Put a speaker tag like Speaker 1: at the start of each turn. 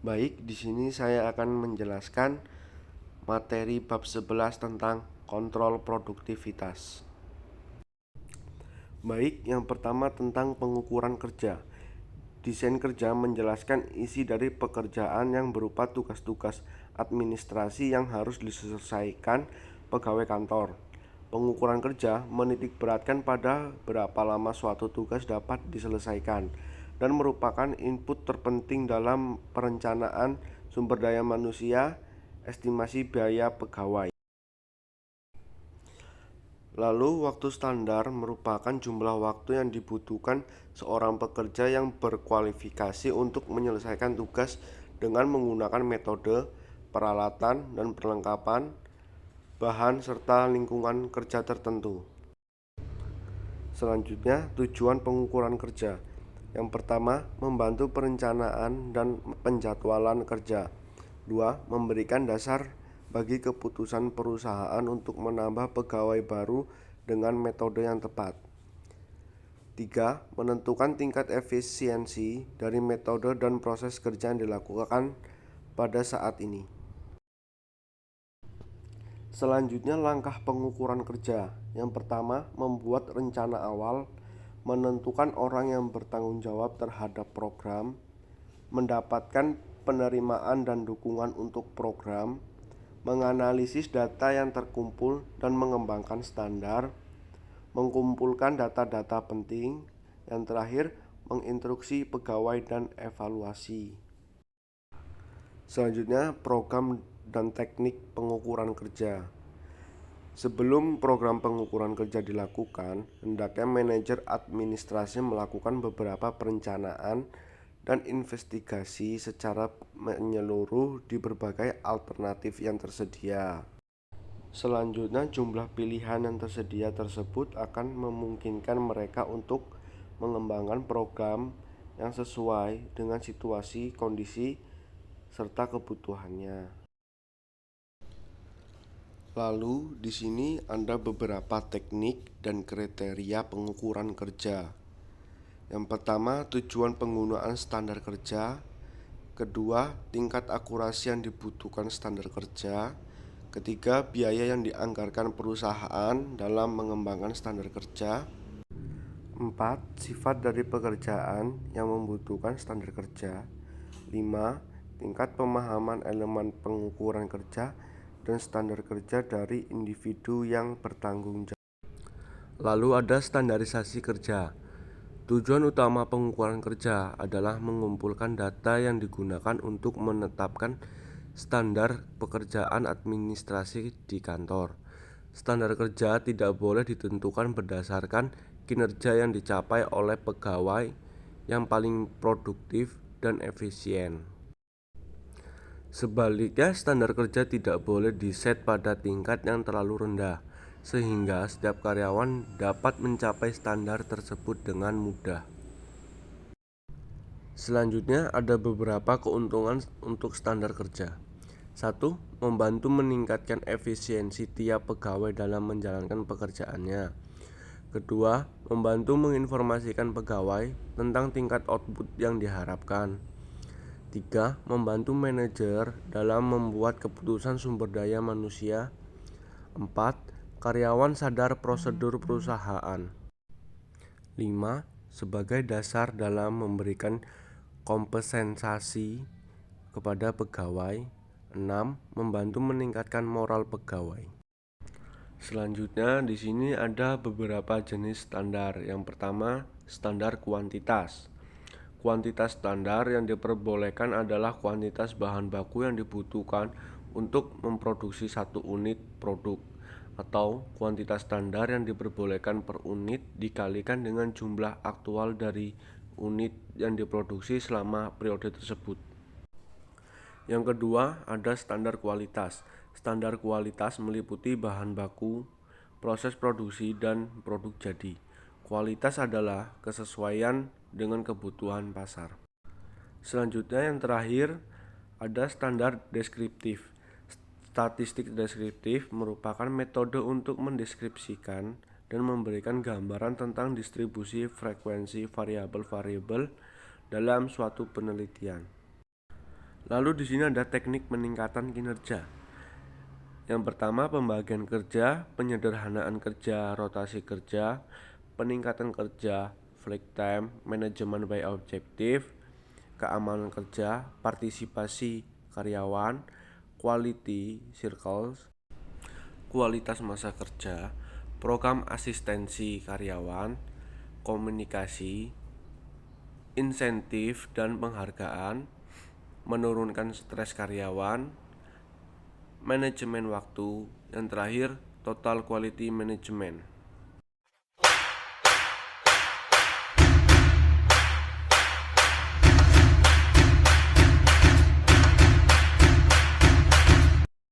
Speaker 1: Baik, di sini saya akan menjelaskan materi bab 11 tentang kontrol produktivitas. Baik, yang pertama tentang pengukuran kerja. Desain kerja menjelaskan isi dari pekerjaan yang berupa tugas-tugas administrasi yang harus diselesaikan pegawai kantor. Pengukuran kerja menitikberatkan pada berapa lama suatu tugas dapat diselesaikan dan merupakan input terpenting dalam perencanaan sumber daya manusia, estimasi biaya pegawai. Lalu, waktu standar merupakan jumlah waktu yang dibutuhkan seorang pekerja yang berkualifikasi untuk menyelesaikan tugas dengan menggunakan metode, peralatan, dan perlengkapan, bahan, serta lingkungan kerja tertentu. Selanjutnya, tujuan pengukuran kerja. Yang pertama, membantu perencanaan dan penjadwalan kerja. Dua, memberikan dasar bagi keputusan perusahaan untuk menambah pegawai baru dengan metode yang tepat. Tiga, menentukan tingkat efisiensi dari metode dan proses kerja yang dilakukan pada saat ini. Selanjutnya, langkah pengukuran kerja. Yang pertama, membuat rencana awal, menentukan orang yang bertanggung jawab terhadap program, mendapatkan penerimaan dan dukungan untuk program, menganalisis data yang terkumpul dan mengembangkan standar, mengumpulkan data-data penting, yang terakhir menginstruksi pegawai dan evaluasi. Selanjutnya, program dan teknik pengukuran kerja. Sebelum program pengukuran kerja dilakukan, hendaknya manajer administrasi melakukan beberapa perencanaan dan investigasi secara menyeluruh di berbagai alternatif yang tersedia. Selanjutnya, jumlah pilihan yang tersedia tersebut akan memungkinkan mereka untuk mengembangkan program yang sesuai dengan situasi, kondisi, serta kebutuhannya. Lalu, di sini ada beberapa teknik dan kriteria pengukuran kerja. Yang pertama, tujuan penggunaan standar kerja. Kedua, tingkat akurasi yang dibutuhkan standar kerja. Ketiga, biaya yang dianggarkan perusahaan dalam mengembangkan standar kerja. Empat, sifat dari pekerjaan yang membutuhkan standar kerja. Lima, tingkat pemahaman elemen pengukuran kerja dan standar kerja dari individu yang bertanggung jawab. Lalu ada standarisasi kerja. Tujuan utama pengukuran kerja adalah mengumpulkan data yang digunakan untuk menetapkan standar pekerjaan administrasi di kantor. Standar kerja tidak boleh ditentukan berdasarkan kinerja yang dicapai oleh pegawai yang paling produktif dan efisien. Sebaliknya, standar kerja tidak boleh diset pada tingkat yang terlalu rendah, sehingga setiap karyawan dapat mencapai standar tersebut dengan mudah. Selanjutnya, ada beberapa keuntungan untuk standar kerja. 1. Membantu meningkatkan efisiensi tiap pegawai dalam menjalankan pekerjaannya. Kedua, membantu menginformasikan pegawai tentang tingkat output yang diharapkan. 3. Membantu manajer dalam membuat keputusan sumber daya manusia. 4. Karyawan sadar prosedur perusahaan. 5. Sebagai dasar dalam memberikan kompensasi kepada pegawai. 6. Membantu meningkatkan moral pegawai. Selanjutnya, di sini ada beberapa jenis standar. Yang pertama, standar kuantitas. Kuantitas standar yang diperbolehkan adalah kuantitas bahan baku yang dibutuhkan untuk memproduksi satu unit produk, atau kuantitas standar yang diperbolehkan per unit dikalikan dengan jumlah aktual dari unit yang diproduksi selama periode tersebut. Yang kedua, ada standar kualitas. Standar kualitas meliputi bahan baku, proses produksi, dan produk jadi. Kualitas adalah kesesuaian dengan kebutuhan pasar. Selanjutnya, yang terakhir, ada standar deskriptif. Statistik deskriptif merupakan metode untuk mendeskripsikan dan memberikan gambaran tentang distribusi frekuensi variabel-variabel dalam suatu penelitian. Lalu di sini ada teknik peningkatan kinerja. Yang pertama, pembagian kerja, penyederhanaan kerja, rotasi kerja, peningkatan kerja, flex time, manajemen by objektif, keamanan kerja, partisipasi karyawan, quality circles, kualitas masa kerja, program asistensi karyawan, komunikasi, insentif dan penghargaan, menurunkan stres karyawan, manajemen waktu, yang terakhir total quality management.